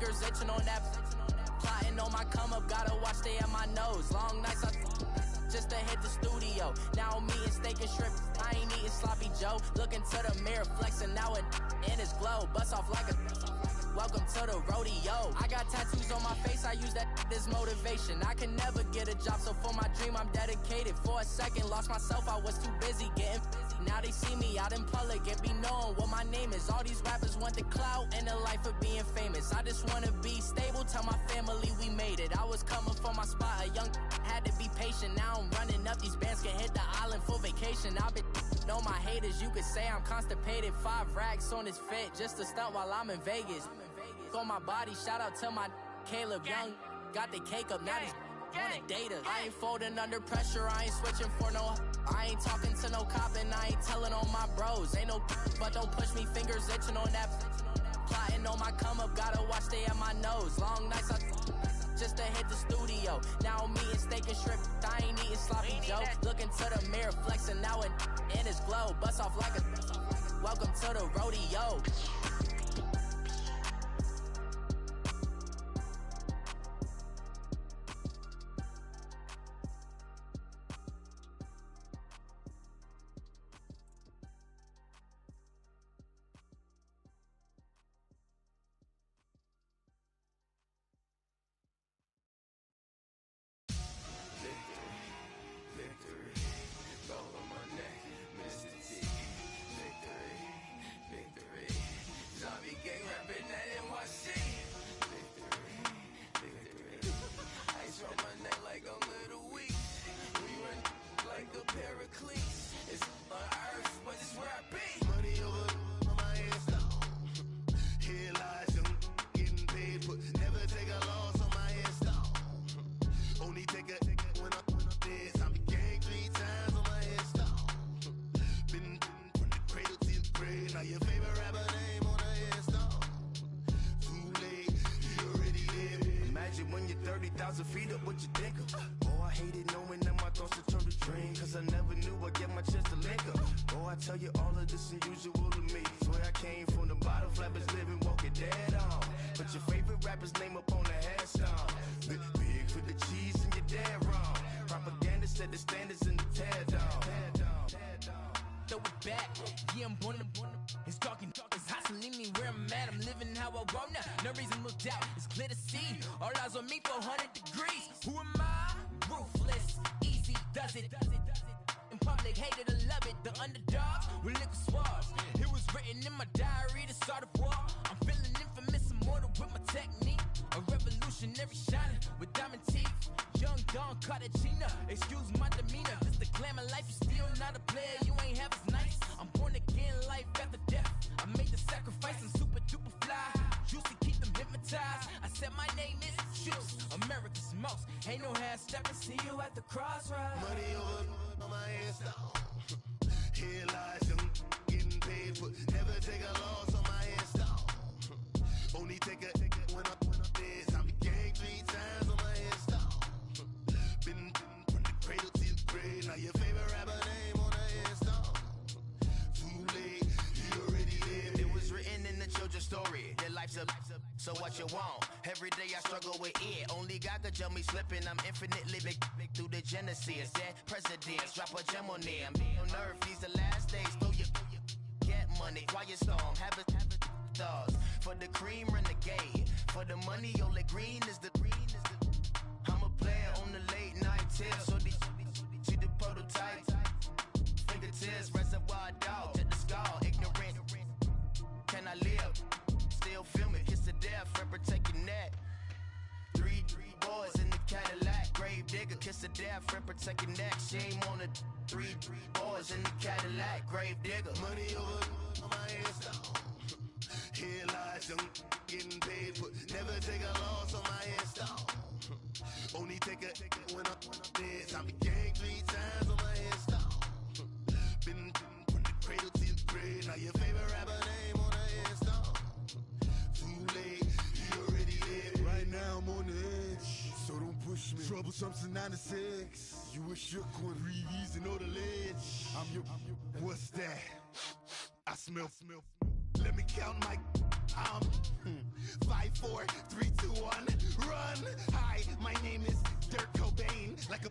fingers itching on that. Plotting on my come up, gotta watch stay at my nose. Long nights just to hit the studio. Now I'm eating steak and shrimp. I ain't eating sloppy Joe. Looking to the mirror, flexing now in his glow. Bust off like a welcome to the rodeo. I got tattoos on my face, I use that as motivation. I can never get a job, so for my dream I'm dedicated. For a second, lost myself, I was too busy getting now they see me out in public and be knowing what my name is. All these rappers want the clout and the life of being famous. I just wanna be stable, tell my family we made it. I was coming for my spot, a young had to be patient. Now I'm running up, these bands can hit the island for vacation. I've been know my haters, you could say I'm constipated. 5 racks on his fit, just to stunt while I'm in Vegas. On my body, shout out to my Caleb Young. Got the cake up, now he's on the data. I ain't folding under pressure, I ain't switching for no. I ain't talking to no cop and I ain't telling on my bros. Ain't no but don't push me, fingers itching on that. Plotting on my come up, gotta watch stay at my nose. Long nights just to hit the studio. Now I'm eating steak and shrimp, I ain't eating sloppy Joe. Looking to the mirror, flexing now in his glow. Bust off like a welcome to the rodeo. So what you want? Every day I struggle with it. Only God could tell me slipping. I'm infinitely big through the genesis. Dead presidents, drop a gem on them. On earth, these the last days. Throw your get money, quiet storm. Have it stars. For the cream, renegade. For the money, only green is the I'm a player on the late night tips. So they see the prototype. Fingertips, reservoir dog. Check the skull, ignorant. Can I live? Still film it, kiss to death, friend protect your neck. Three boys in the Cadillac, grave digger, kiss to death, friend protect your neck. Shame on the three boys in the Cadillac, grave digger. Money over on my headstone. Here lies young, getting paid, but never take a loss on my headstone. Only take a when I'm dead. Time to gang 3 times on my headstone. Been from the cradle to the grave. Now your favorite rapper name on the headstone. Too late, you already live. Right now I'm on the edge, so don't push me. Troublesome to 9 to 6. You a shook one, breathe easy, know the ledge. I'm your, what's that? I smell. Let me count my 5, 4, 3, 2, 1, run. Hi, my name is Dirk Cobain. Like a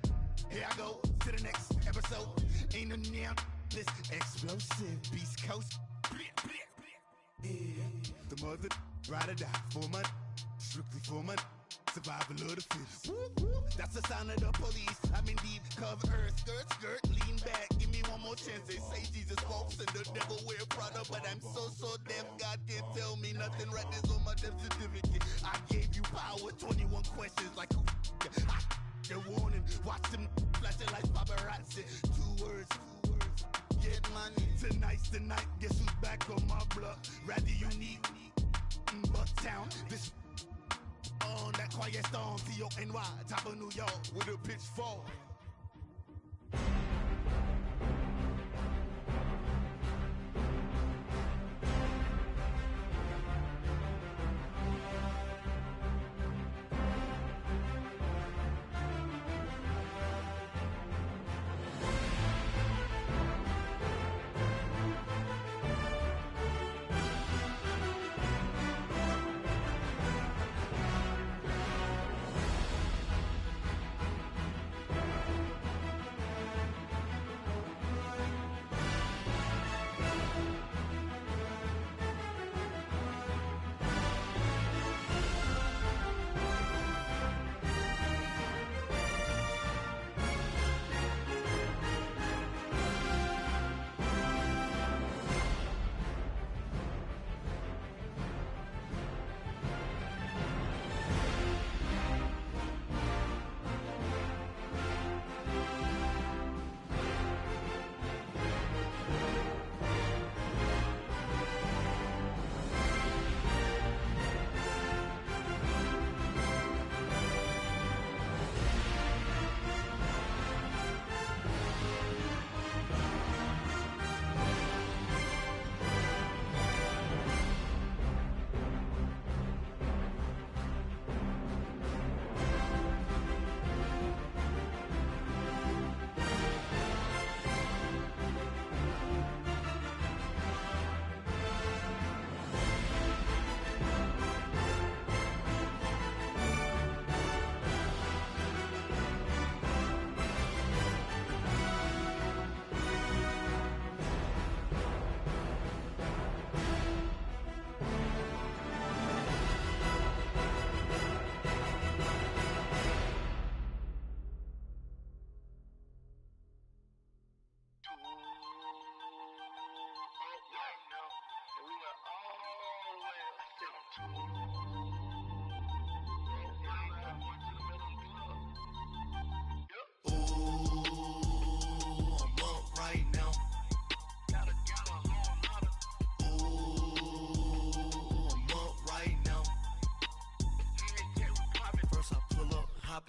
here I go to the next episode. Ain't no damn this explosive Beast Coast. Yeah, the mother ride or die for my strictly for my survival of the fittest. That's the sound of the police. I'm in deep cover earth, skirt, lean back. Give me one more chance. They say Jesus walks and the devil wear Prada, but I'm so deaf. God can't tell me nothing. Right there's on my death certificate. I gave you power. 21 questions like who? The warning. Watch them flashing like paparazzi. 2 words. Get money. Tonight's the night. Guess who's back on my block? Rather unique. Bucktown. This on that quiet storm. T-O-N-Y. Top of New York with a pitchfork.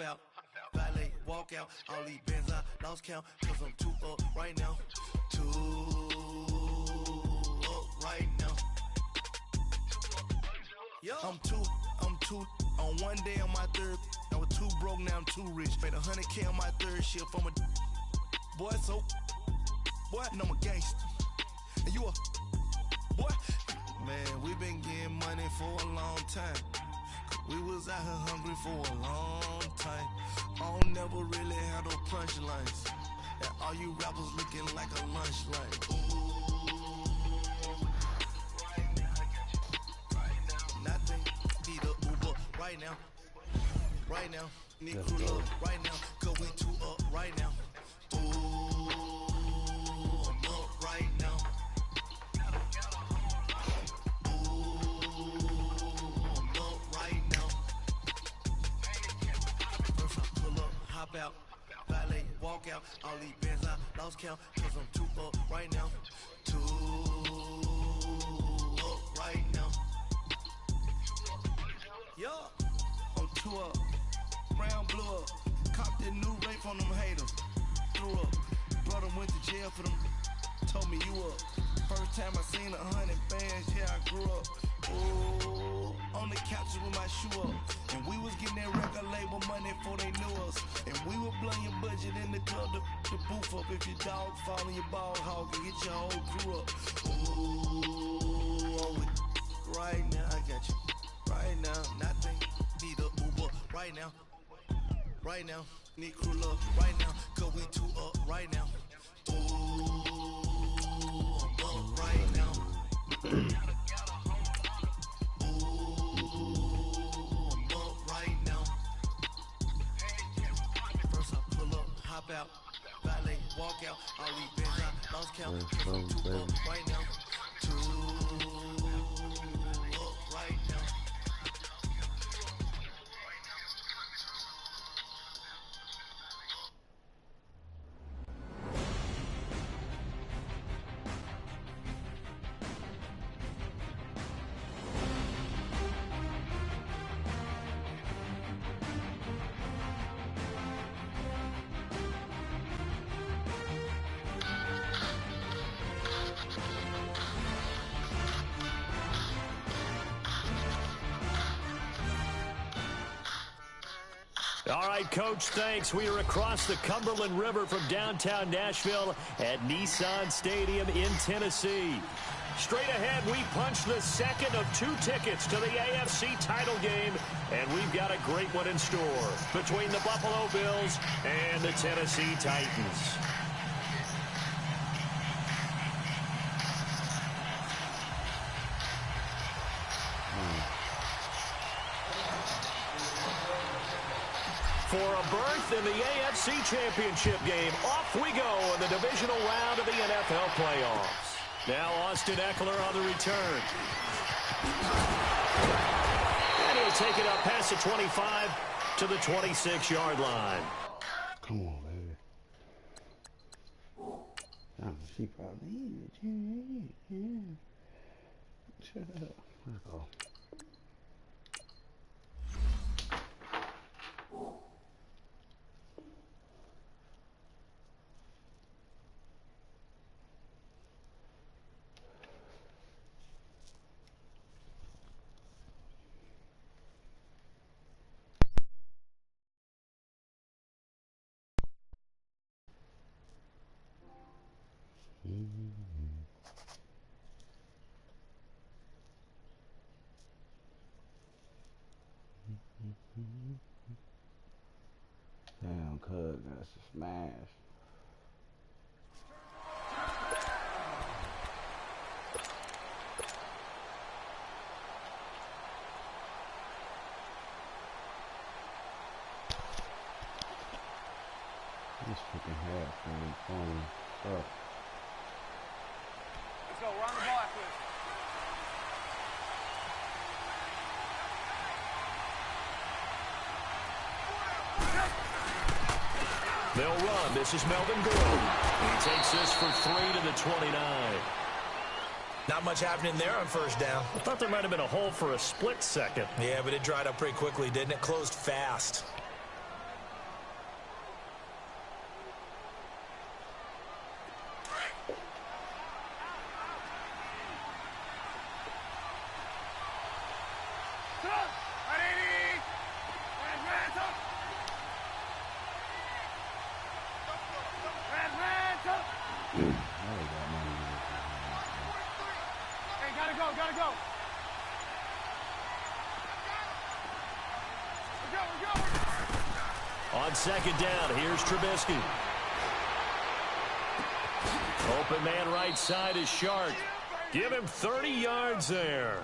Out, valet, walk out, all these bands I lost count, cause I'm too up right now, too up right now. Yo. I'm too, on one day on my third, I was too broke, now I'm too rich, made 100K on my third shift, I'm a boy, so, boy, and I'm a gangster, and you a, boy, man, we been getting money for a long time. We was out here hungry for a long time. I don't never really have no punchlines. And all you rappers looking like a lunch line. Ooh, right now, nothing. Need a Uber right now. Right now. Need crew up right now. Cause we too up right now. Ooh, I'm up right now. Hop out, valet, walk out, all these bands I lost count, cause I'm too up right now, too up right now. Yo, I'm too up, brown blew up, copped that new rape on them haters, threw up, brother went to jail for them, told me you up, first time I seen 100 bands, yeah I grew up, ooh, on the couches with my shoe up. And we was getting that record label money before they knew us. And we were blowing your budget in the club to boof up. If your dog fall in your ball hog and get your whole crew up. Ooh, I'm with right now, I got you. Right right now. Nothing. Need a Uber right now. Right now. Need crew love right now. Cause we two up right now. Ooh, I'm up right now. Ooh, I'm up right now. First I pull up, hop out. Valet, walk out. All we been out. Lost count. From two up right now. Two up right now. All right, Coach, thanks. We are across the Cumberland River from downtown Nashville at Nissan Stadium in Tennessee. Straight ahead, we punch the second of 2 tickets to the AFC title game, and we've got a great one in store between the Buffalo Bills and the Tennessee Titans. For a berth in the AFC Championship game, off we go in the divisional round of the NFL playoffs. Now Austin Eckler on the return. And he'll take it up past the 25 to the 26-yard line. Come on, baby. Oh, she probably shut up. Let's go. Damn, cuz, that's a smash. This freaking half, man, phone up. Let's go, we're on the ball after this. They'll run. This is Melvin Gordon. He takes this for 3 to the 29. Not much happening there on first down. I thought there might have been a hole for a split second. Yeah, but it dried up pretty quickly, didn't it? Closed fast. Gotta go. On second down, here's Trubisky. Open man right side is Shark. Give him 30 yards there.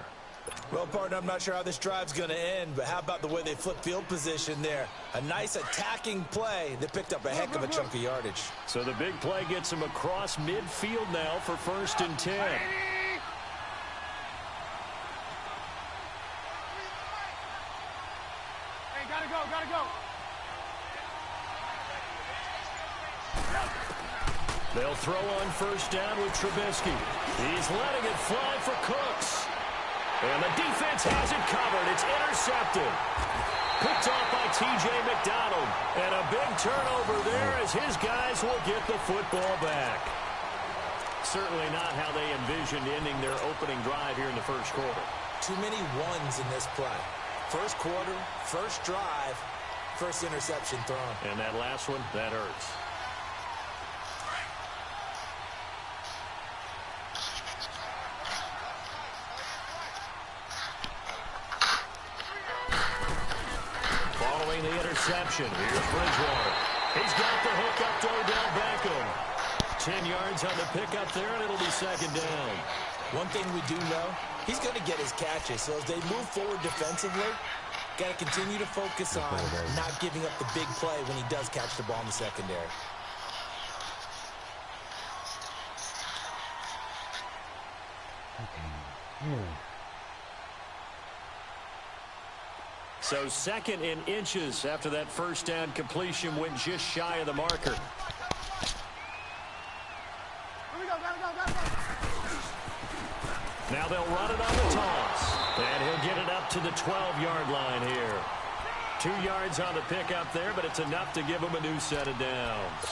Well, partner, I'm not sure how this drive's going to end, but how about the way they flip field position there? A nice attacking play. They picked up a heck of a chunk of yardage. So the big play gets him across midfield now for 1st and 10. Gotta go. They'll throw on 1st down with Trubisky. He's letting it fly for Cooks. And the defense has it covered. It's intercepted. Picked off by T.J. McDonald. And a big turnover there as his guys will get the football back. Certainly not how they envisioned ending their opening drive here in the first quarter. Too many ones in this play. First quarter, first drive, first interception thrown. And that last one, that hurts. throwing the interception. Here's Bridgewater. He's got the hook up to Odell Beckham. 10 yards on the pickup there, and it'll be second down. One thing we do know, he's going to get his catches. So as they move forward defensively, got to continue to focus on not giving up the big play when he does catch the ball in the secondary. So second in inches after that first down completion went just shy of the marker. Now they'll run it on the toss. And he'll get it up to the 12-yard line here. 2 yards on the pickup there, but it's enough to give him a new set of downs.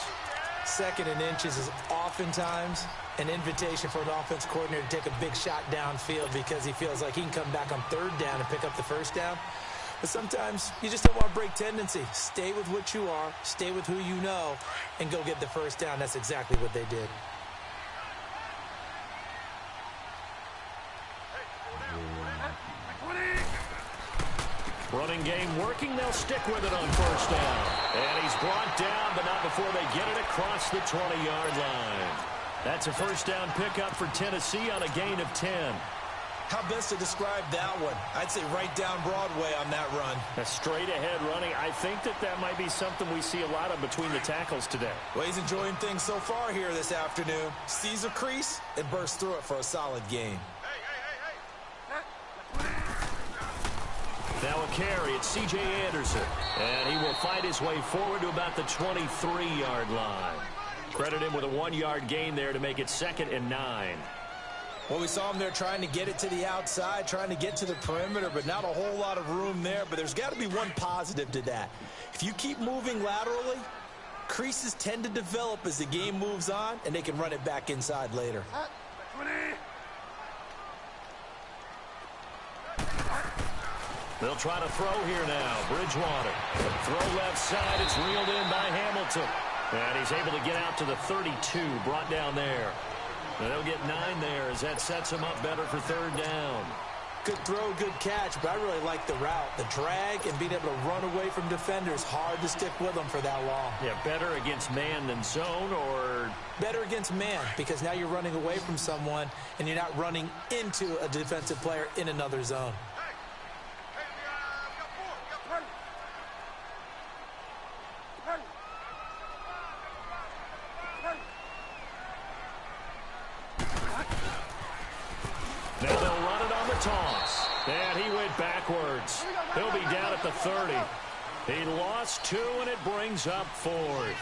Second in inches is oftentimes an invitation for an offense coordinator to take a big shot downfield because he feels like he can come back on third down and pick up the first down. But sometimes you just don't want to break tendency. Stay with what you are, stay with who you know, and go get the first down. That's exactly what they did. Running game working. They'll stick with it on first down. And he's brought down, but not before they get it across the 20-yard line. That's a first down pickup for Tennessee on a gain of 10. How best to describe that one? I'd say right down Broadway on that run. A straight-ahead running. I think that might be something we see a lot of between the tackles today. Well, he's enjoying things so far here this afternoon. Sees a crease and bursts through it for a solid gain. Now a carry. It's C.J. Anderson. And he will fight his way forward to about the 23-yard line. Credit him with a 1-yard gain there to make it 2nd and 9. Well, we saw him there trying to get it to the outside, trying to get to the perimeter, but not a whole lot of room there. But there's got to be one positive to that. If you keep moving laterally, creases tend to develop as the game moves on, and they can run it back inside later. They'll try to throw here now. Bridgewater. Throw left side. It's reeled in by Hamilton. And he's able to get out to the 32, brought down there. And they'll get 9 there as that sets him up better for third down. Good throw, good catch, but I really like the route. The drag and being able to run away from defenders, hard to stick with them for that long. Yeah, better against man than zone, or? Better against man, because now you're running away from someone and you're not running into a defensive player in another zone. Now they'll run it on the toss. And he went backwards. He'll be down at the 30. He lost 2, and it brings up 4th.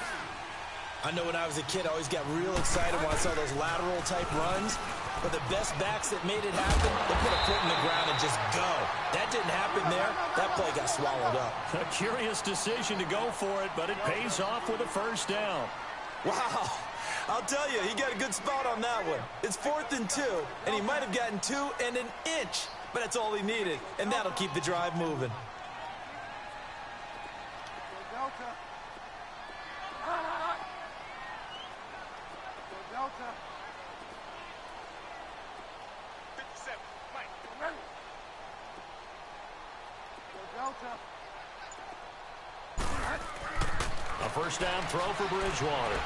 I know when I was a kid, I always got real excited when I saw those lateral-type runs. But the best backs that made it happen, they put a foot in the ground and just go. That didn't happen there. That play got swallowed up. A curious decision to go for it, but it pays off with a first down. Wow. I'll tell you, he got a good spot on that one. It's 4th and 2, and he might have gotten 2 and an inch, but that's all he needed, and that'll keep the drive moving. A first down throw for Bridgewater.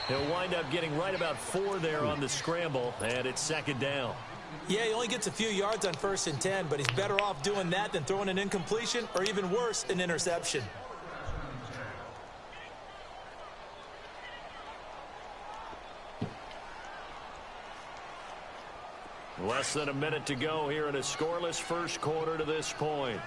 He'll wind up getting right about 4 there on the scramble, and it's 2nd down. Yeah, he only gets a few yards on 1st and 10, but he's better off doing that than throwing an incompletion or even worse, an interception. Less than a minute to go here in a scoreless first quarter to this point.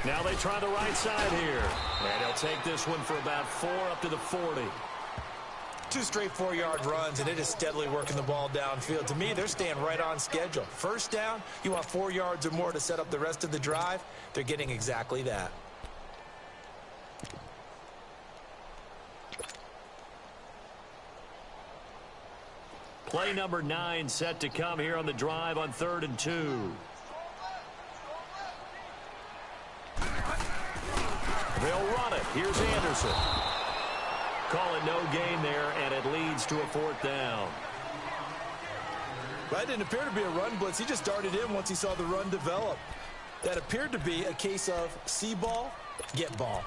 Now they try the right side here. And they'll take this one for about 4 up to the 40. 2 straight 4-yard runs, and it is steadily working the ball downfield. To me, they're staying right on schedule. First down, you want 4 yards or more to set up the rest of the drive. They're getting exactly that. Play number 9 set to come here on the drive on 3rd and 2. They'll run it. Here's Anderson. Call it no gain there, and it leads to a 4th down. That didn't appear to be a run blitz. He just darted in once he saw the run develop. That appeared to be a case of see ball, get ball.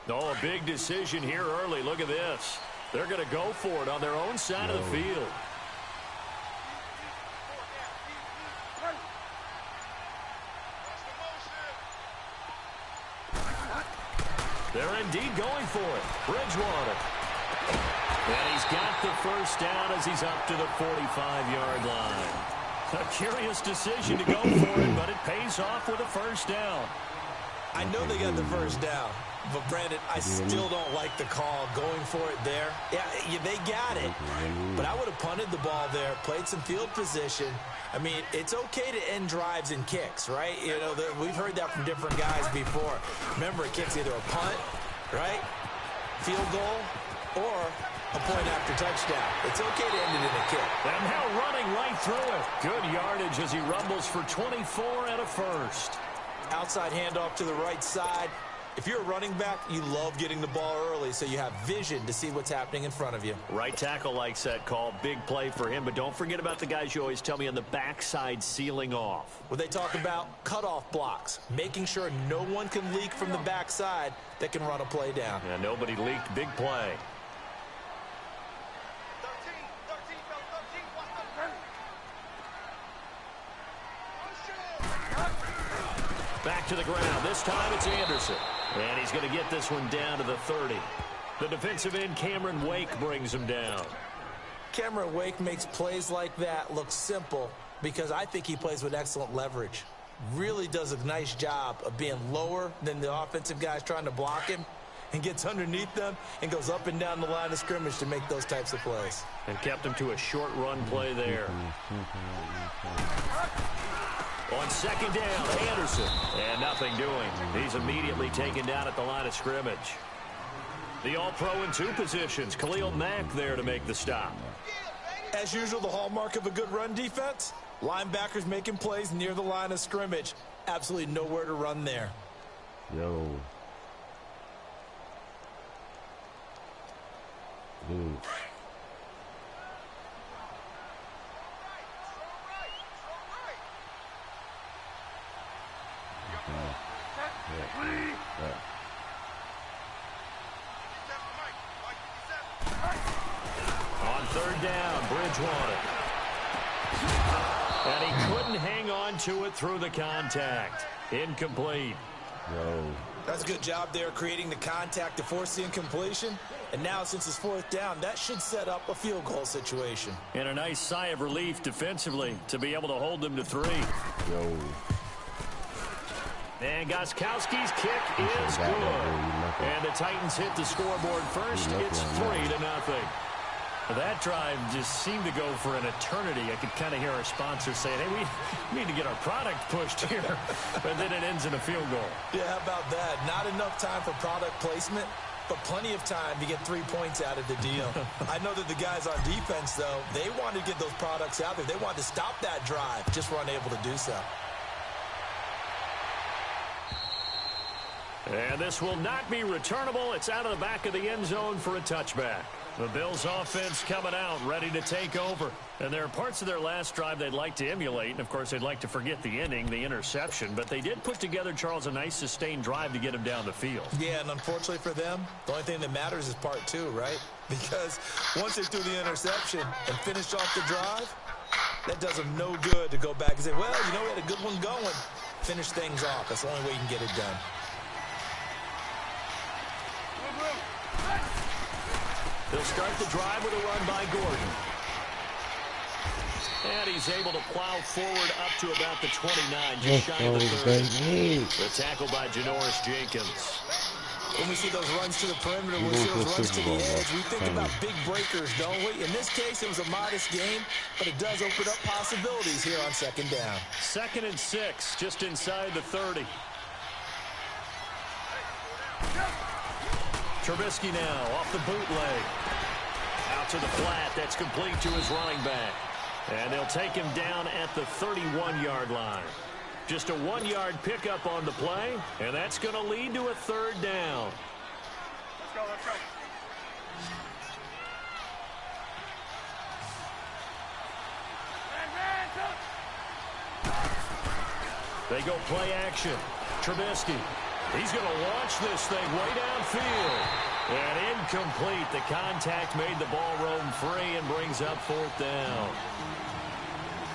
Oh, a big decision here early. Look at this. They're going to go for it on their own side of the field. They're indeed going for it. Bridgewater. And he's got the first down as he's up to the 45-yard line. A curious decision to go for it, but it pays off with a first down. I know they got the first down, but Brandon, I still don't like the call going for it there. Yeah, they got it, but I would have punted the ball there, played some field position. I mean, it's okay to end drives and kicks, right? You know, we've heard that from different guys before. Remember, a kick's either a punt, right, field goal, or a point after touchdown. It's okay to end it in a kick. And now running right through it. Good yardage as he rumbles for 24 and a first. Outside handoff to the right side. If you're a running back, you love getting the ball early so you have vision to see what's happening in front of you. Right tackle likes that call. Big play for him, but don't forget about the guys you always tell me on the backside sealing off. Well, they talk about cutoff blocks, making sure no one can leak from the backside that can run a play down. Yeah, nobody leaked. Big play. Back to the ground. This time it's Anderson. And he's going to get this one down to the 30. The defensive end, Cameron Wake, brings him down. Cameron Wake makes plays like that look simple because I think he plays with excellent leverage. Really does a nice job of being lower than the offensive guys trying to block him and gets underneath them and goes up and down the line of scrimmage to make those types of plays. And kept him to a short run play there. On second down, Anderson. And nothing doing. He's immediately taken down at the line of scrimmage. The all-pro in 2 positions. Khalil Mack there to make the stop. As usual, the hallmark of a good run defense, linebackers making plays near the line of scrimmage. Absolutely nowhere to run there. Yo. Dude. On third down, Bridgewater. And he couldn't hang on to it through the contact. Incomplete. Yo. That's a good job there creating the contact to force the incompletion. And now, since it's 4th down, that should set up a field goal situation. And a nice sigh of relief defensively to be able to hold them to 3. Yo. And Gostkowski's kick is good. And the Titans hit the scoreboard first. It's 3-0. That drive just seemed to go for an eternity. I could kind of hear our sponsors saying, hey, we need to get our product pushed here. But then it ends in a field goal. Yeah, how about that? Not enough time for product placement, but plenty of time to get 3 points out of the deal. I know that the guys on defense, though, they wanted to get those products out there. They wanted to stop that drive, just were unable to do so. And this will not be returnable. It's out of the back of the end zone for a touchback. The Bills offense coming out, ready to take over. And there are parts of their last drive they'd like to emulate. And, of course, they'd like to forget the inning, the interception. But they did put together, Charles, a nice sustained drive to get him down the field. Yeah, and unfortunately for them, the only thing that matters is part 2, right? Because once they threw the interception and finished off the drive, that does them no good to go back and say, well, you know, we had a good one going. Finish things off. That's the only way you can get it done. They'll start the drive with a run by Gordon. And he's able to plow forward up to about the 29, just shy of the 30. The tackle by Janoris Jenkins. When we see those runs to the perimeter, we see those runs to the edge, we think about big breakers, don't we? In this case, it was a modest game, but it does open up possibilities here on second down. 2nd and 6, just inside the 30. Trubisky now off the bootleg. Out to the flat. That's complete to his running back. And they'll take him down at the 31-yard line. Just a 1-yard pickup on the play, and that's going to lead to a 3rd down. Let's go, let's go. They go play action. Trubisky. He's going to launch this thing way downfield. And incomplete. The contact made the ball roam free and brings up 4th down.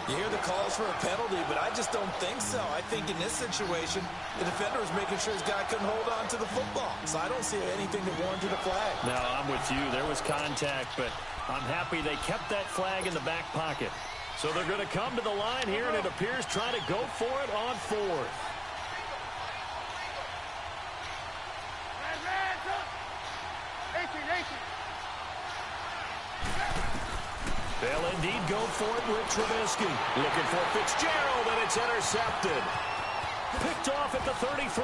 You hear the calls for a penalty, but I just don't think so. I think in this situation, the defender was making sure his guy couldn't hold on to the football. So I don't see anything that warranted a flag. No, I'm with you. There was contact, but I'm happy they kept that flag in the back pocket. So they're going to come to the line here, and it appears trying to go for it on 4th. They'll indeed go for it with Trubisky. Looking for Fitzgerald, and it's intercepted. Picked off at the 33.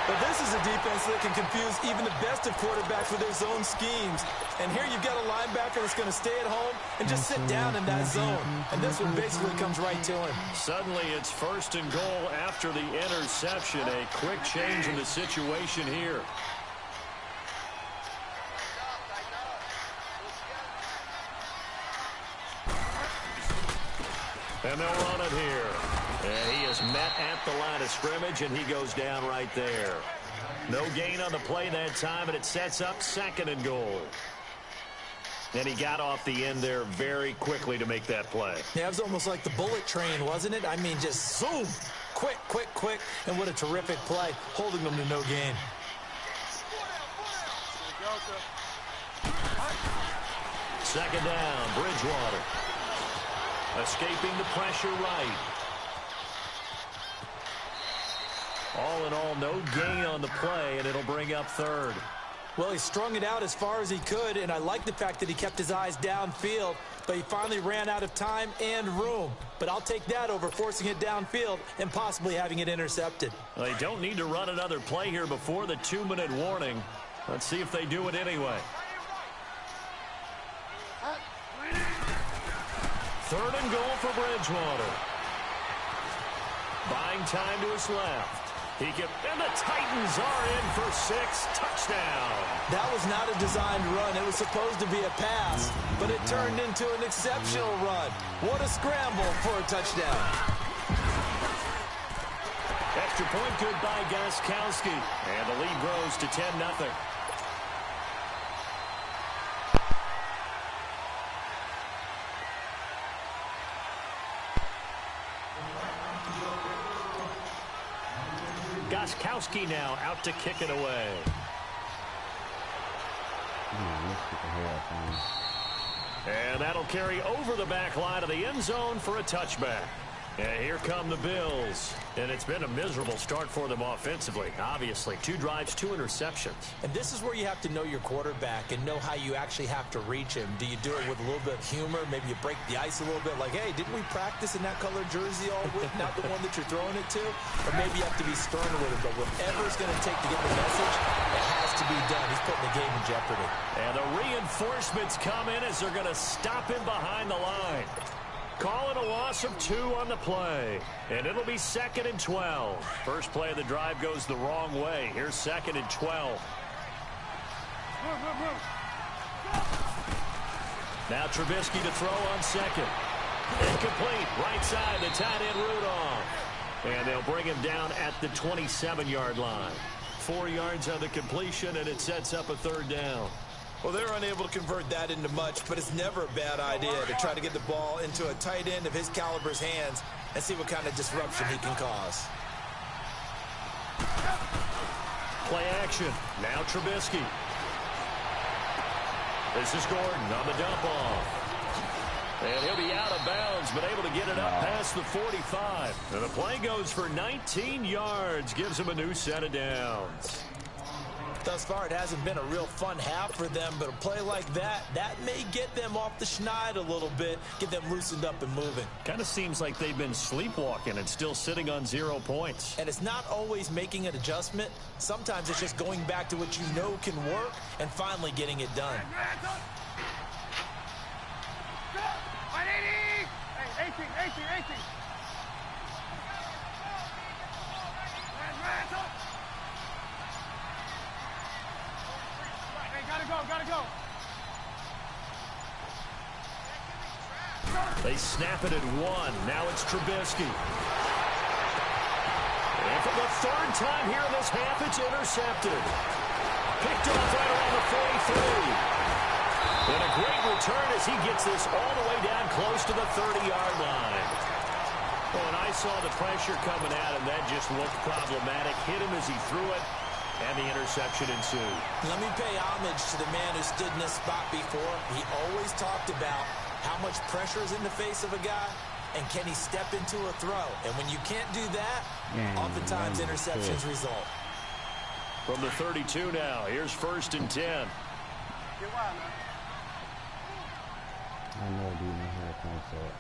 But this is a defense that can confuse even the best of quarterbacks with their zone schemes. And here you've got a linebacker that's going to stay at home and just sit down in that zone. And this one basically comes right to him. Suddenly it's 1st and goal after the interception. A quick change in the situation here. And they'll run it here. And he is met at the line of scrimmage, and he goes down right there. No gain on the play that time, and it sets up 2nd and goal. And he got off the end there very quickly to make that play. Yeah, it was almost like the bullet train, wasn't it? I mean, just zoom. Quick, quick, quick. And what a terrific play, holding them to no gain. 2nd down, Bridgewater. Escaping the pressure right. All in all, no gain on the play, and it'll bring up 3rd. Well, he strung it out as far as he could, and I like the fact that he kept his eyes downfield, but he finally ran out of time and room. But I'll take that over forcing it downfield and possibly having it intercepted. Well, they don't need to run another play here before the 2-minute warning. Let's see if they do it anyway. 3rd and goal for Bridgewater. Buying time to his left. And the Titans are in for 6. Touchdown. That was not a designed run. It was supposed to be a pass, but it turned into an exceptional run. What a scramble for a touchdown. Extra point good by Gostkowski. And the lead grows to 10-0. Gostkowski now out to kick it away. And that'll carry over the back line of the end zone for a touchback. And here come the Bills. And it's been a miserable start for them offensively. Obviously, 2 drives, 2 interceptions. And this is where you have to know your quarterback and know how you actually have to reach him. Do you do it with a little bit of humor? Maybe you break the ice a little bit like, hey, didn't we practice in that colored jersey all week? Not the one that you're throwing it to? Or maybe you have to be stern with him. But whatever it's going to take to get the message, it has to be done. He's putting the game in jeopardy. And the reinforcements come in as they're going to stop him behind the line. Call it a loss of 2 on the play. And it'll be 2nd and 12. First play of the drive goes the wrong way. Here's 2nd and 12. Now Trubisky to throw on 2nd. Incomplete. Right side, the tight end Rudolph. And they'll bring him down at the 27-yard line. 4 yards on the completion, and it sets up a 3rd down. Well, they're unable to convert that into much, but it's never a bad idea to try to get the ball into a tight end of his caliber's hands and see what kind of disruption he can cause. Play action. Now Trubisky. This is Gordon on the dump off. And he'll be out of bounds, but able to get it up past the 45. And the play goes for 19 yards, gives him a new set of downs. Thus far, it hasn't been a real fun half for them, but a play like that may get them off the schneid a little bit, get them loosened up and moving. Kind of seems like they've been sleepwalking and still sitting on 0 points. And it's not always making an adjustment. Sometimes it's just going back to what you know can work and finally getting it done. Hey, 18. Gotta go. They snap it at 1. Now it's Trubisky. And for the third time here in this half, it's intercepted. Picked off right around the 43. And a great return as he gets this all the way down close to the 30-yard line. Oh, and I saw the pressure coming at him. That just looked problematic. Hit him as he threw it. And the interception ensued. Let me pay homage to the man who stood in this spot before. He always talked about how much pressure is in the face of a guy, and can he step into a throw. And when you can't do that, oftentimes interceptions result. From the 32 now, here's 1st and 10. I know I didn't have concept.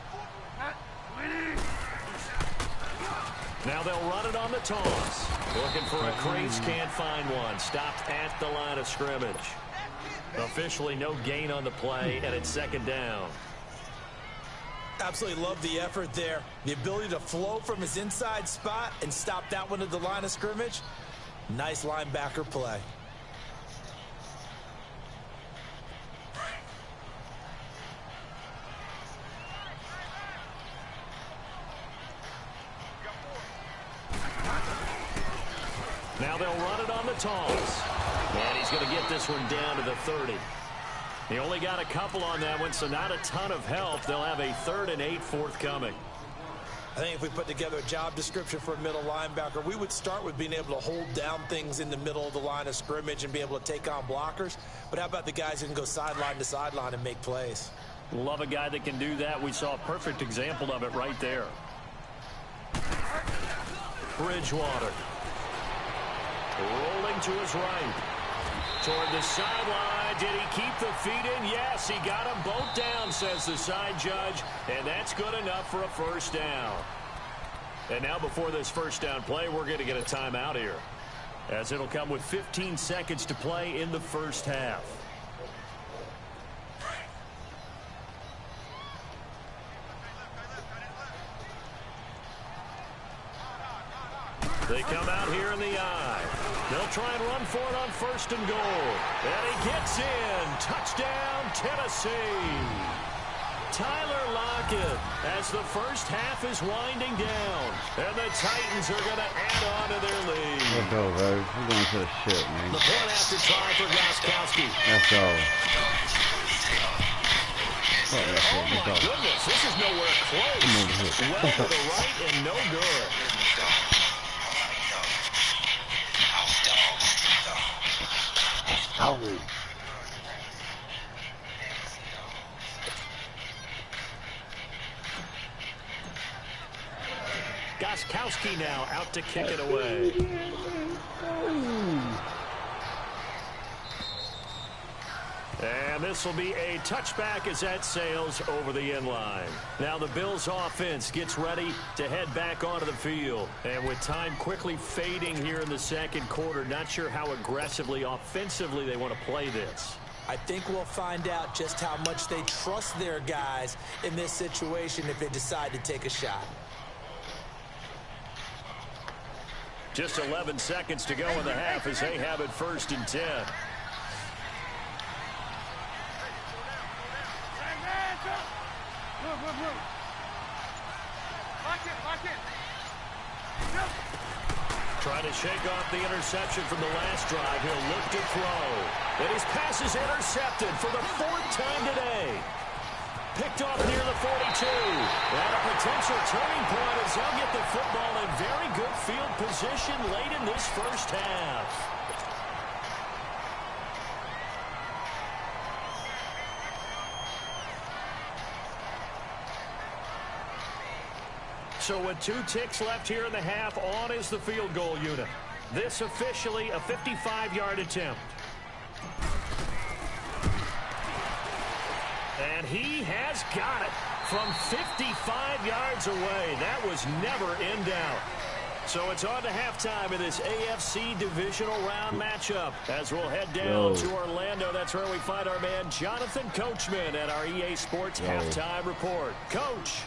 Now they'll run it on the toss. Looking for a crease, can't find one. Stopped at the line of scrimmage. Officially no gain on the play, and it's 2nd down. Absolutely love the effort there. The ability to flow from his inside spot and stop that one at the line of scrimmage. Nice linebacker play. Now they'll run it on the toss. And he's going to get this one down to the 30. He only got a couple on that one, so not a ton of help. They'll have a 3rd and 8 forthcoming. I think if we put together a job description for a middle linebacker, we would start with being able to hold down things in the middle of the line of scrimmage and be able to take on blockers. But how about the guys who can go sideline to sideline and make plays? Love a guy that can do that. We saw a perfect example of it right there. Bridgewater. Rolling to his right. Toward the sideline. Did he keep the feet in? Yes, he got them both down, says the side judge. And that's good enough for a 1st down. And now before this 1st down play, we're going to get a timeout here, as it'll come with 15 seconds to play in the 1st half. They come out here in the I. They'll try and run for it on 1st and goal. And he gets in. Touchdown, Tennessee. Tyler Lockett as the 1st half is winding down. And the Titans are going to add on to their lead. Let's go, baby. We're going to the shit, man. The point after try for Gostkowski. Let's go. Oh, my goodness. This is nowhere close. Well to the right and no good. Oh. Gostkowski now out to kick it away. And this will be a touchback as that sails over the end line. Now the Bills offense gets ready to head back onto the field. And with time quickly fading here in the 2nd quarter, not sure how aggressively, offensively they want to play this. I think we'll find out just how much they trust their guys in this situation if they decide to take a shot. Just 11 seconds to go in the half as they have it 1st and 10. Trying to shake off the interception from the last drive. He'll look to throw. And his pass is intercepted for the 4th time today. Picked off near the 42. And a potential turning point as they'll get the football in very good field position late in this 1st half. So with 2 ticks left here in the half, on is the field goal unit. This officially a 55-yard attempt. And he has got it from 55 yards away. That was never in doubt. So it's on to halftime in this AFC divisional round matchup. As we'll head down to Orlando, that's where we find our man Jonathan Coachman at our EA Sports halftime report. Coach.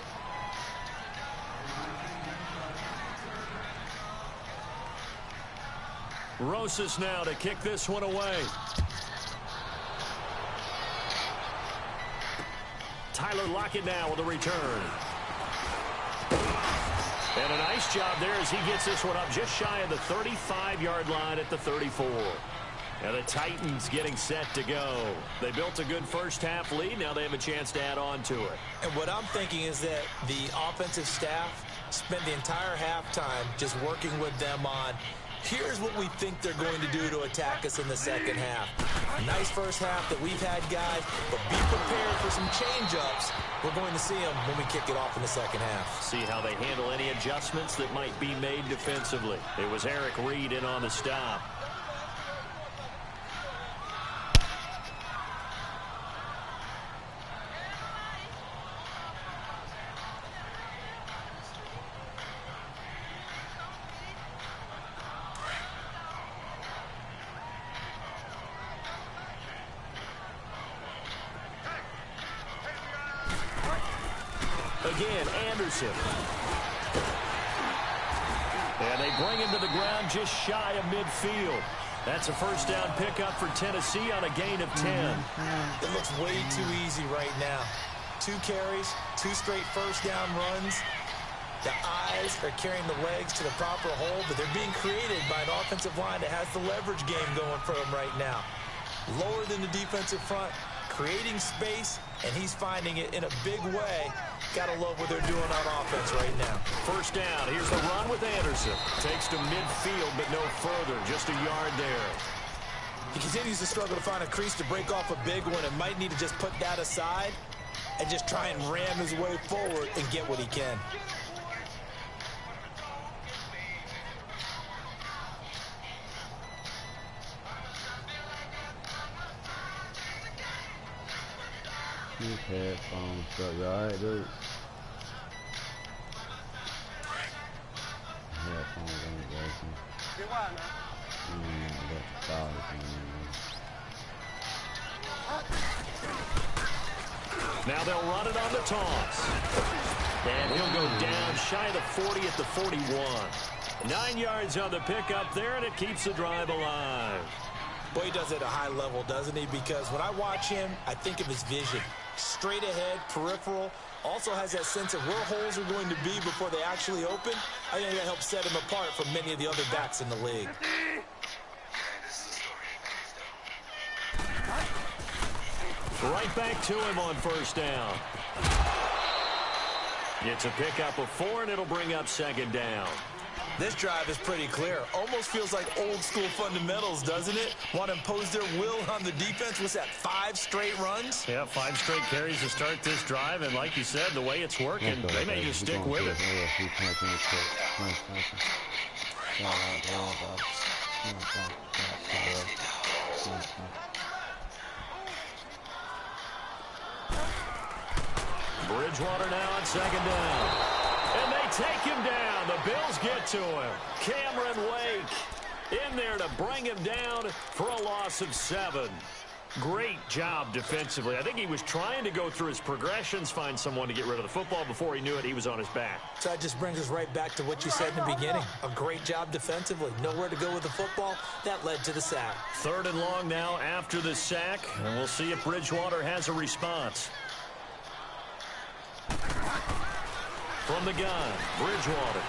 Rosas now to kick this one away. Tyler Lockett now with a return. And a nice job there as he gets this one up just shy of the 35-yard line at the 34. And the Titans getting set to go. They built a good first-half lead. Now they have a chance to add on to it. And what I'm thinking is that the offensive staff spent the entire halftime just working with them on, here's what we think they're going to do to attack us in the second half. Nice first half that we've had, guys, but be prepared for some change-ups. We're going to see them when we kick it off in the second half. See how they handle any adjustments that might be made defensively. It was Eric Reed in on the stop. Again, Anderson. And they bring him to the ground just shy of midfield. That's a first down pickup for Tennessee on a gain of 10. It looks way too easy right now. 2 carries, 2 straight first down runs. The eyes are carrying the legs to the proper hole, but they're being created by an offensive line that has the leverage game going for them right now. Lower than the defensive front, creating space, and he's finding it in a big way. Gotta love what they're doing on offense right now. First down. Here's the run with Anderson. Takes to midfield, but no further. Just a yard there. He continues to struggle to find a crease to break off a big one and might need to just put that aside and just try and ram his way forward and get what he can. These headphones stuck. You alright, dude? Headphones ain't working. Get wide now. That's solid. Now they'll run it on the toss. And he'll go down shy of the 40 at the 41. 9 yards on the pickup there, and it keeps the drive alive. Boy, he does it at a high level, doesn't he? Because when I watch him, I think of his vision. Straight ahead, peripheral, also has that sense of where holes are going to be before they actually open. I think that helps set him apart from many of the other backs in the league. Right back to him on first down. It's a pickup of 4, and it'll bring up second down. This drive is pretty clear. Almost feels like old school fundamentals, doesn't it? Want to impose their will on the defense. What's that, 5 straight runs? Yeah, 5 straight carries to start this drive. And like you said, the way it's working, they may just stick with it. Bridgewater now on second down. And they take him down. The Bills get to him. Cameron Wake in there to bring him down for a loss of 7. Great job defensively. I think he was trying to go through his progressions, find someone to get rid of the football. Before he knew it, he was on his back. So that just brings us right back to what you said in the beginning. A great job defensively. Nowhere to go with the football. That led to the sack. 3rd and long now after the sack. And we'll see if Bridgewater has a response. From the gun, Bridgewater.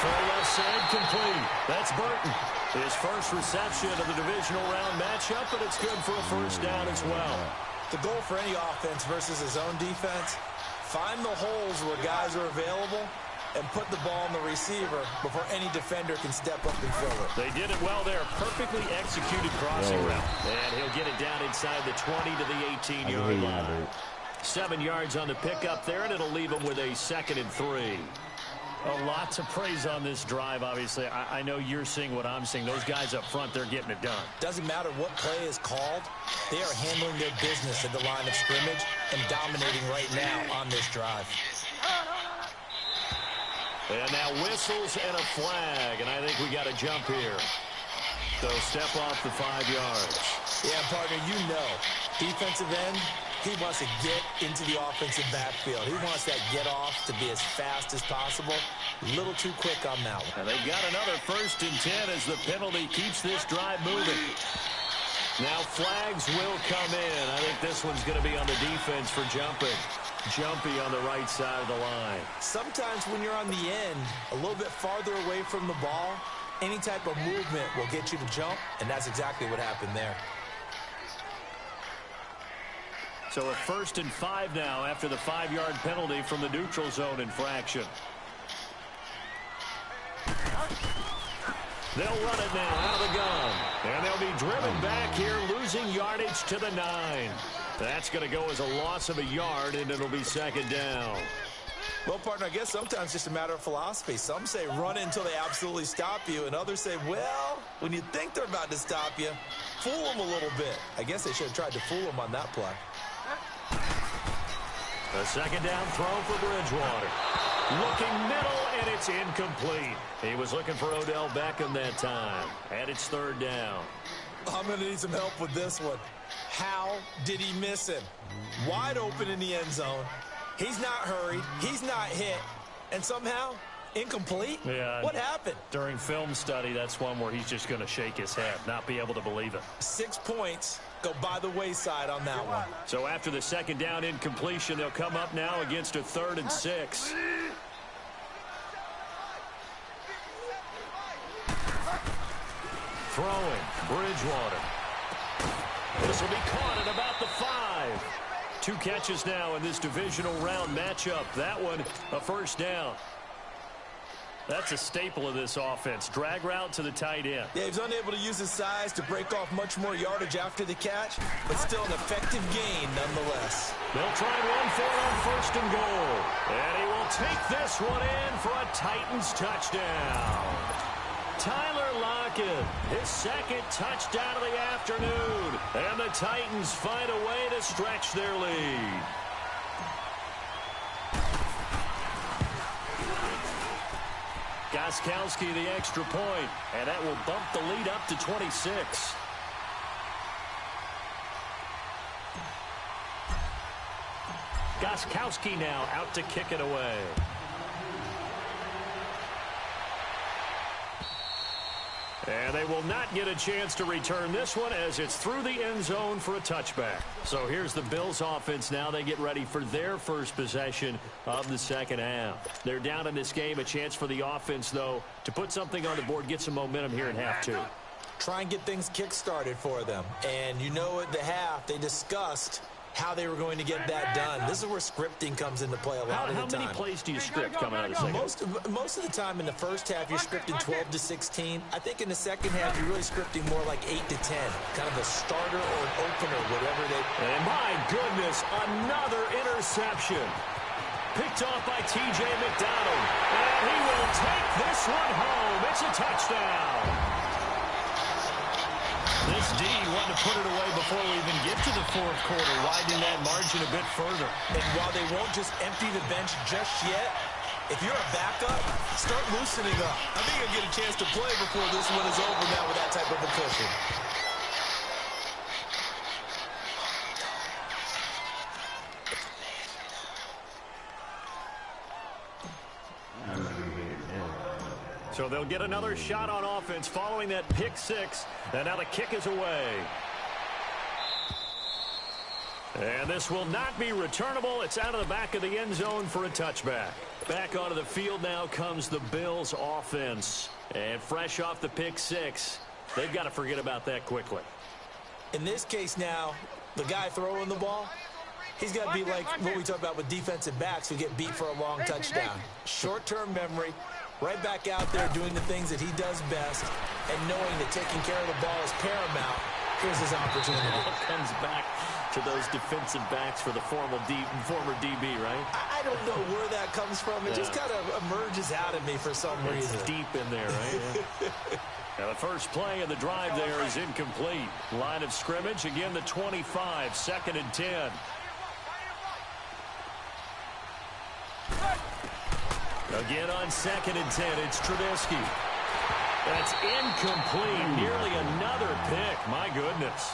Full left side complete. That's Burton. His first reception of the divisional round matchup, but it's good for a first down as well. The goal for any offense versus his own defense, find the holes where guys are available and put the ball on the receiver before any defender can step up and fill it. They did it well there. Perfectly executed crossing route. And he'll get it down inside the 20 to the 18-yard line. 7 yards on the pickup there, and it'll leave them with a 2nd and 3. A lot to praise on this drive, obviously. I know you're seeing what I'm seeing. Those guys up front, they're getting it done. Doesn't matter what play is called. They are handling their business at the line of scrimmage and dominating right now on this drive. And now whistles and a flag, and I think we got a jump here. So step off the 5 yards. Yeah, partner, you know, defensive end, he wants to get into the offensive backfield. He wants that get off to be as fast as possible. A little too quick on that one. And they've got another 1st and 10 as the penalty keeps this drive moving. Now flags will come in. I think this one's going to be on the defense for jumping. Jumpy on the right side of the line. Sometimes when you're on the end, a little bit farther away from the ball, any type of movement will get you to jump, and that's exactly what happened there. So a 1st and 5 now after the 5-yard penalty from the neutral zone infraction. They'll run it now out of the gun. And they'll be driven back here, losing yardage to the 9. That's going to go as a loss of a yard, and it'll be 2nd down. Well, partner, I guess sometimes it's just a matter of philosophy. Some say run until they absolutely stop you, and others say, well, when you think they're about to stop you, fool them a little bit. I guess they should have tried to fool them on that play. A 2nd down throw for Bridgewater. Looking middle, and it's incomplete. He was looking for Odell Beckham that time. And it's 3rd down. I'm going to need some help with this one. How did he miss him? Wide open in the end zone. He's not hurried. He's not hit. And somehow, incomplete? Yeah. What happened? During film study, that's one where he's just going to shake his head, not be able to believe it. 6 points go by the wayside on that one. So after the 2nd down incompletion, they'll come up now against a 3rd and 6. Throwing, Bridgewater. This will be caught at about the 5. 2 catches now in this divisional round matchup. That one, a 1st down. That's a staple of this offense. Drag route to the tight end. Yeah, he's unable to use his size to break off much more yardage after the catch, but still an effective gain nonetheless. They'll try and run for it on 1st and goal. And he will take this one in for a Titans touchdown. Tyler Lockett, his 2nd touchdown of the afternoon. And the Titans find a way to stretch their lead. Gostkowski the extra point, and that will bump the lead up to 26. Gostkowski now out to kick it away. And they will not get a chance to return this one as it's through the end zone for a touchback. So here's the Bills offense now. They get ready for their first possession of the 2nd half. They're down in this game. A chance for the offense, though, to put something on the board, get some momentum here in half 2. Try and get things kick-started for them. And you know at the half, they discussed how they were going to get that done. This is where scripting comes into play a lot of the time. How many plays do you script coming out of the second? Most of the time in the first half, you're scripting 12 to 16. I think in the second half, you're really scripting more like 8 to 10. Kind of a starter or an opener, whatever they... And my goodness, another interception. Picked off by T.J. McDonald. And he will take this one home. It's a touchdown. This D wanted to put it away before we even get to the 4th quarter, widening that margin a bit further. And while they won't just empty the bench just yet, if you're a backup, start loosening up. I think you'll get a chance to play before this one is over now with that type of a cushion. So they'll get another shot on offense following that pick 6. And now the kick is away. And this will not be returnable. It's out of the back of the end zone for a touchback. Back onto the field now comes the Bills offense. And fresh off the pick 6, they've got to forget about that quickly. In this case now, the guy throwing the ball, he's got to be like what we talk about with defensive backs who get beat for a long touchdown. Short-term memory. Right back out there doing the things that he does best and knowing that taking care of the ball is paramount. Here's his opportunity. Comes back to those defensive backs for the former DB, right? I don't know where that comes from. It just kind of emerges out of me for some reason. It's deep in there, right? Yeah. Now, the first play of the drive there is incomplete. Line of scrimmage, again, the 25, 2nd and 10. Again on 2nd and 10, it's Trubisky. That's incomplete. Nearly another pick. My goodness.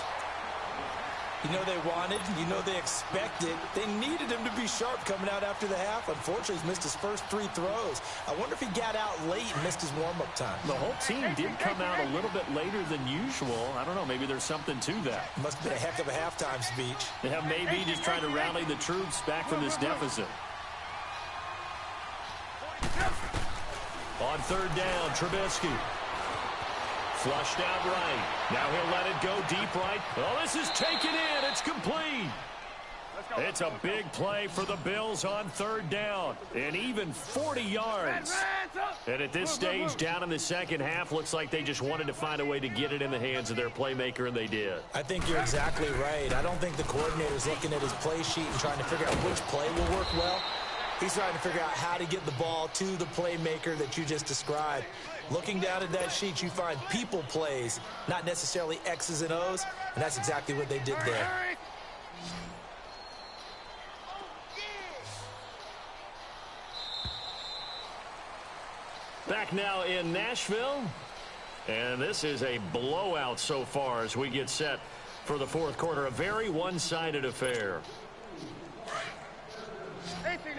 You know they wanted, you know they expected. They needed him to be sharp coming out after the half. Unfortunately, he's missed his first 3 throws. I wonder if he got out late and missed his warm-up time. The whole team did come out a little bit later than usual. I don't know, maybe there's something to that. Must have been a heck of a halftime speech. Yeah, maybe just trying to rally the troops back from this deficit. On 3rd down, Trubisky. Flushed out right. Now he'll let it go deep right. Oh, this is taken in. It's complete. It's a big play for the Bills on 3rd down. And even 40 yards. And at this stage, down in the second half, looks like they just wanted to find a way to get it in the hands of their playmaker, and they did. I think you're exactly right. I don't think the coordinator's looking at his play sheet and trying to figure out which play will work well. He's trying to figure out how to get the ball to the playmaker that you just described. Looking down at that sheet, you find people plays, not necessarily X's and O's, and that's exactly what they did there. Back now in Nashville, and this is a blowout so far as we get set for the 4th quarter. A very one-sided affair. 18.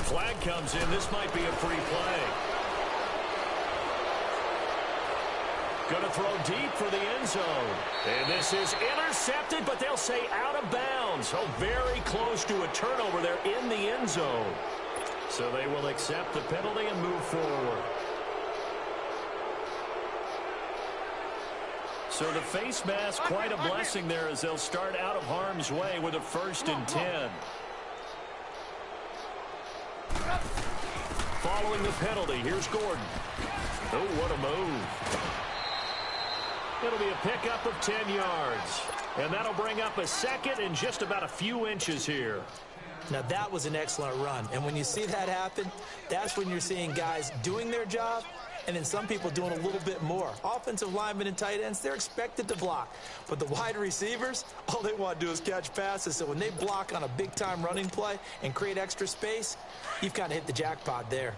Flag comes in. This might be a free play. Going to throw deep for the end zone. And this is intercepted, but they'll say out of bounds. Oh, very close to a turnover there in the end zone. So they will accept the penalty and move forward. So the face mask, quite a blessing there as they'll start out of harm's way with a 1st and 10. Following the penalty, here's Gordon. Oh, what a move. It'll be a pickup of 10 yards. And that'll bring up a 2nd and just about a few inches here. Now, that was an excellent run. And when you see that happen, that's when you're seeing guys doing their job and then some people doing a little bit more. Offensive linemen and tight ends, they're expected to block. But the wide receivers, all they want to do is catch passes. So when they block on a big-time running play and create extra space, you've kind of hit the jackpot there.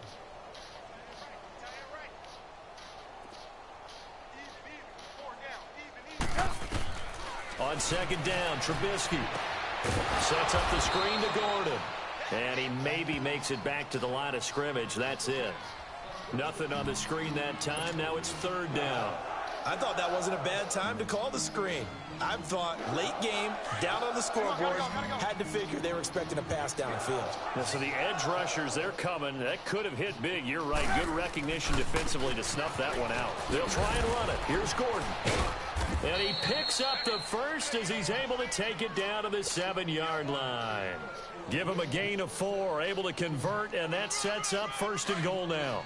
On 2nd down, Trubisky sets up the screen to Gordon. And he maybe makes it back to the line of scrimmage. That's it. Nothing on the screen that time. Now it's 3rd down. I thought that wasn't a bad time to call the screen. I thought late game, down on the scoreboard, had to figure they were expecting a pass downfield. Yeah, so the edge rushers, they're coming. That could have hit big. You're right. Good recognition defensively to snuff that one out. They'll try and run it. Here's Gordon. And he picks up the 1st as he's able to take it down to the 7-yard line. Give him a gain of 4, able to convert, and that sets up 1st and goal now.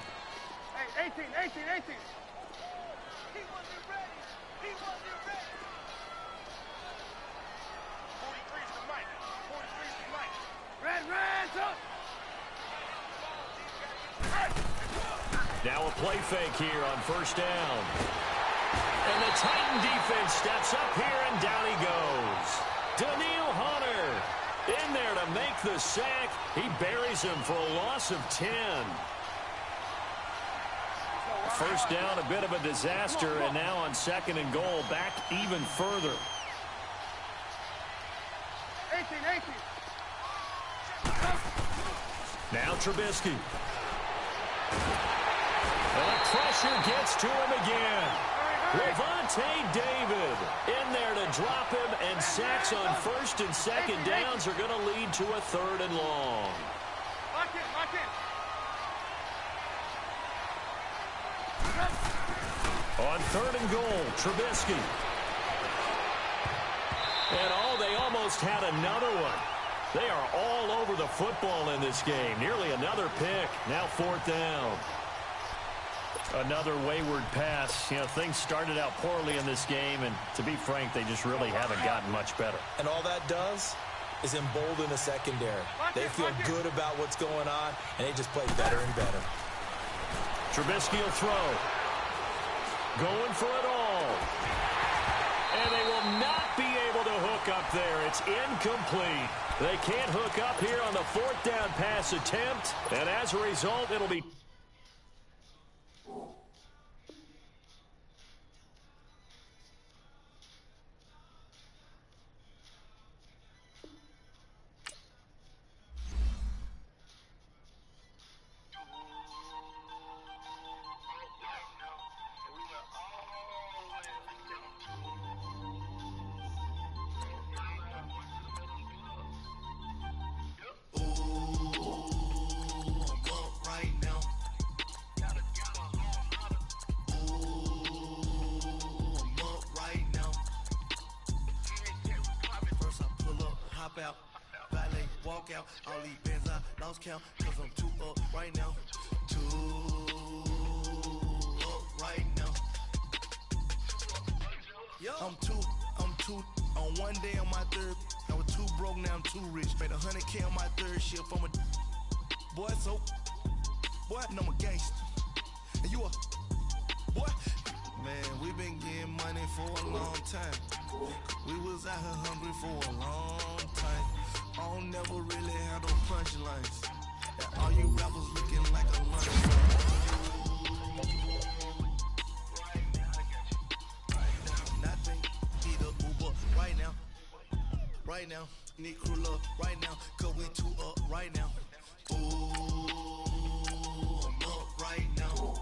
18. He wasn't ready. He wasn't ready. 43's the mic. 43's the mic. Red, up. Now a play fake here on 1st down. And the Titan defense steps up here, and down he goes. Daniil Hunter in there to make the sack. He buries him for a loss of 10. 1st down, a bit of a disaster, and now on 2nd and goal, back even further. 18. Now Trubisky. And the pressure gets to him again. Levante David in there to drop him, and sacks on 1st and 2nd downs are going to lead to a 3rd and long. Lock in. On 3rd and goal, Trubisky. And they almost had another one. They are all over the football in this game. Nearly another pick. Now 4th down. Another wayward pass. You know, things started out poorly in this game, and to be frank, they just really haven't gotten much better. And all that does is embolden the secondary. They feel good about what's going on, and they just play better and better. Trubisky will throw. Going for it all. And they will not be able to hook up there. It's incomplete. They can't hook up here on the 4th down pass attempt, and as a result, it'll be... Out, valet, walk out, all these bands I lost count, cause I'm 2 up right now, 2 up right now. I'm two on one day on my 3rd, I was 2 broke, now I'm 2 rich, made 100K on my 3rd shift from a boy, so, boy, and I'm a gangster, and you a, boy, man, we been getting money for a long time. We was out here hungry for a long time. I don't never really have no punchlines. And all you rappers looking like a lunch. Nothing, need a Uber right now. Right now, need crew love right now. Cause we 2 up right now. Ooh, I'm up right now.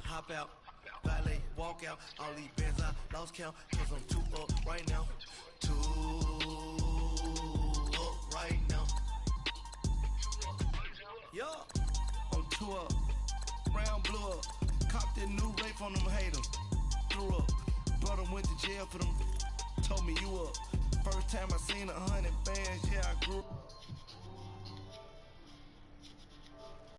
Hop out, valet, walk out, all these bands I lost count, cause I'm 2 up right now, 2 up right now, yeah, I'm 2 up, round blew up, copped that new rape on them haters, threw up, brother went to jail for them, told me you up, first time I seen 100 bands, yeah I grew up.